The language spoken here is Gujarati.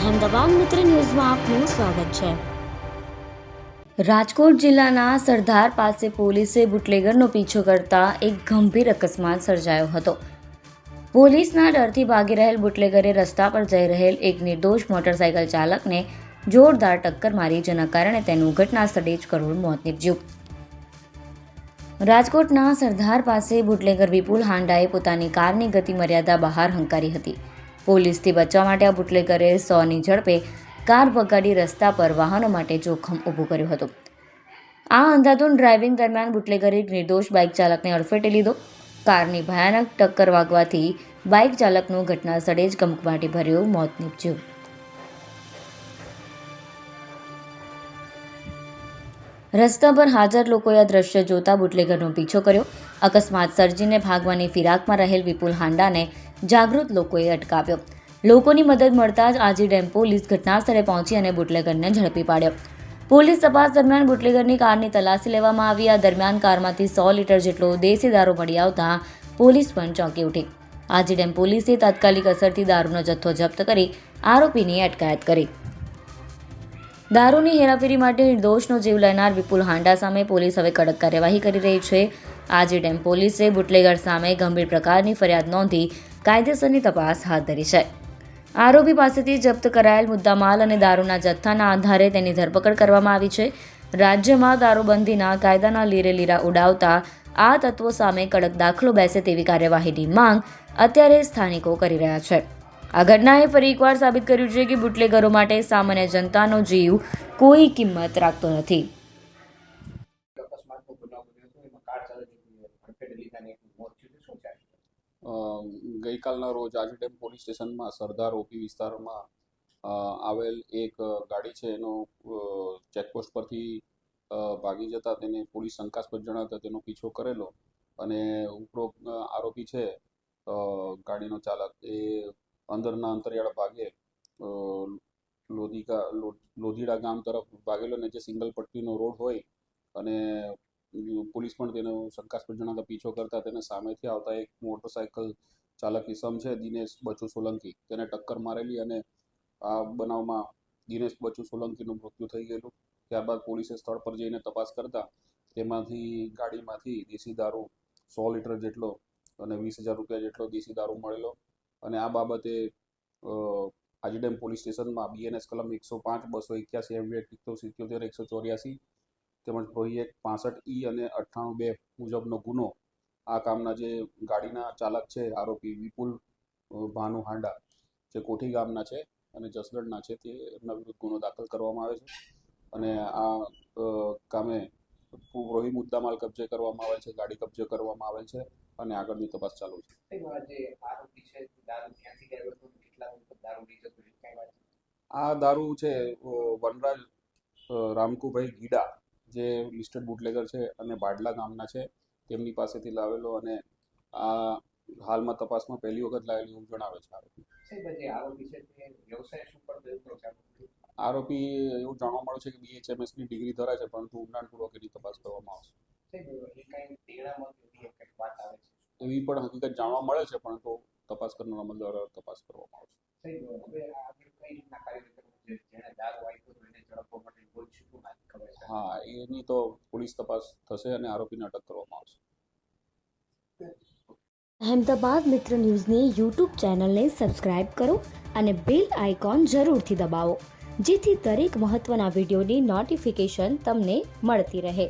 અહેમદાબાદ મિત્ર ન્યૂઝમાં આપનું સ્વાગત છે। રાજકોટ જિલ્લાના સરદાર પાસે પોલીસે બુટલેગરનો પીછો કરતા એક ગંભીર અકસ્માત સર્જાયો હતો। પોલીસના ડરથી ભાગી રહેલ બુટલેગરે રસ્તા પર જઈ રહેલ એક નિર્દોષ મોટરસાઇકલ ચાલકને જોરદાર ટક્કર મારી, જેના કારણે તેનું ઘટના સ્થળે જ કરુણ મોત નીપજ્યું। રાજકોટના સરદાર પાસે બુટલેગર વિપુલ હાંડાએ પોતાની કારની ગતિ મર્યાદા બહાર હંકારી હતી। પોલીસથી બચવા માટે આ બુટલેગરે 100ની ઝડપે કાર ભગાડી રસ્તા પર વાહનો માટે જોખમ ઊભું કર્યું હતું। આ અંધાધૂંધ ડ્રાઇવિંગ દરમિયાન બુટલેગરે એક નિર્દોષ બાઇક ચાલકને અડફેટે લીધો। કારની ભયાનક ટક્કર વાગવાથી બાઇક ચાલકનું ઘટના સ્થળે જ કમકમાટીભર્યું મોત નીપજ્યું। રસ્તા પર હાજર લોકોએ આ દ્રશ્ય જોતા બુટલેગરનો પીછો કર્યો। અકસ્માત સર્જીને ભાગવાની ફિરાકમાં રહેલ વિપુલ હાંડાને જાગૃત લોકોએ અટકાવ્યો। લોકોની મદદ મળતા જ આજી ડેમ પોલીસ ઘટના સ્થળે પહોંચી અને બુટલેગરને ઝડપી પાડ્યો। પોલીસ તપાસ દરમિયાન બુટલેગરની કારની તલાશી લેવામાં આવી। આ દરમિયાન કારમાંથી 100 લીટર જેટલો દેશી દારૂ મળી આવતા પોલીસ પણ ચોંકી ઉઠી। આજી ડેમ પોલીસે તાત્કાલિક અસરથી દારૂનો જથ્થો જપ્ત કરી આરોપીની અટકાયત કરી। દારૂની હેરાફેરી માટે નિર્દોષનો જીવ લેનાર વિપુલ હાંડા સામે પોલીસ હવે કડક કાર્યવાહી કરી રહી છે। આજી ડેમ પોલીસે બુટલેગર સામે ગંભીર પ્રકારની ફરિયાદ નોંધી કાયદેસરની તપાસ હાથ ધરી છે। આરોપી પાસેથી જપ્ત કરાયેલ મુદ્દામાલ અને દારૂના જથ્થાના આધારે તેની ધરપકડ કરવામાં આવી છે। રાજ્યમાં દારૂબંધીના કાયદાના લીરે લીરા ઉડાવતા આ તત્વો સામે કડક દાખલો બેસે તેવી કાર્યવાહીની માંગ અત્યારે સ્થાનિકો કરી રહ્યા છે। આ ઘટનાએ ફરી એકવાર સાબિત કર્યું છે કે બુટલેગરો માટે સામાન્ય જનતાનો જીવ કોઈ કિંમત રાખતો નથી। ગઈકાલના રોજ આજી ડેમ પોલીસ સ્ટેશનમાં સરદાર ઓપી વિસ્તારમાં આવેલ એક ગાડી છે એનો ચેકપોસ્ટ પરથી ભાગી જતા તેને પોલીસ શંકાસ્પદ જણાવતા તેનો પીછો કરેલો અને ઉપરોક્ત આરોપી છે ગાડીનો ચાલક એ અંદરના અંતરિયાળ ભાગે લોધીડા ગામ તરફ ભાગેલો ને જે સિંગલ પટ્ટીનો રોડ હોય અને પોલીસ પણ તેનો શંકાસ્પદ જણાવતા પીછો કરતા તેને સામેથી આવતા એક મોટરસાયકલ ચાલક ઇસમ છે દિનેશ બચુ સોલંકી તેને ટક્કર મારેલી અને આ બનાવમાં દિનેશ બચુ સોલંકીનું મૃત્યુ થઈ ગયેલું। ત્યારબાદ પોલીસે સ્થળ પર જઈને તપાસ કરતા તેમાંથી ગાડીમાંથી દેશી દારૂ 100 લીટર જેટલો અને 20,000 રૂપિયા જેટલો દેશી દારૂ મળેલો અને આ બાબતે આજી ડેમ પોલીસ સ્ટેશનમાં BNS કલમ 105, 281, MV 177, 184 તેમજ પ્રોહિએક્ટ 65E અને 98(2) મુજબનો ગુનો આ કામના જે ગાડીના ચાલક છે આરોપી વિપુલ ભાનુ હાંડા જે કોઠી ગામના છે અને જસદણના છે તે એમના વિરુદ્ધ ગુનો દાખલ કરવામાં આવે છે અને આ કામે રોહી મુદ્દામાલ કબજે કરવામાં આવેલ છે, ગાડી કબજે કરવામાં આવેલ છે અને આગળની તપાસ ચાલુ છે। આ દારૂ છે વનરાજ રામકુભાઈ ગીડા જે લિસ્ટેડ બુટલેગર છે અને બાડલા ગામના છે તેમની પાસેથી લાવેલો અને આ હાલમાં તપાસમાં પહેલી વખત લાવેલું એવું જણાવે છે આરોપી એવું જાણવા મળે છે કે BHMS ની ડિગ્રી ધરાવે છે પરંતુ ઊંડાણપૂર્વક એની તપાસ કરવામાં આવશે એવી પણ હકીકત જાણવા મળે છે પરંતુ તપાસ કરનાર અમલ દ્વારા તપાસ કરવામાં આવશે। હા, એની તો પોલીસ તપાસ થશે અને આરોપીને અટક કરવામાં આવશે। અહેમદાબાદ મિત્ર ન્યૂઝની YouTube ચેનલને સબસ્ક્રાઇબ કરો અને બેલ આઇકોન જરૂરથી દબાવો, જેથી દરેક મહત્ત્વના વિડીયોની નોટિફિકેશન તમને મળતી રહે।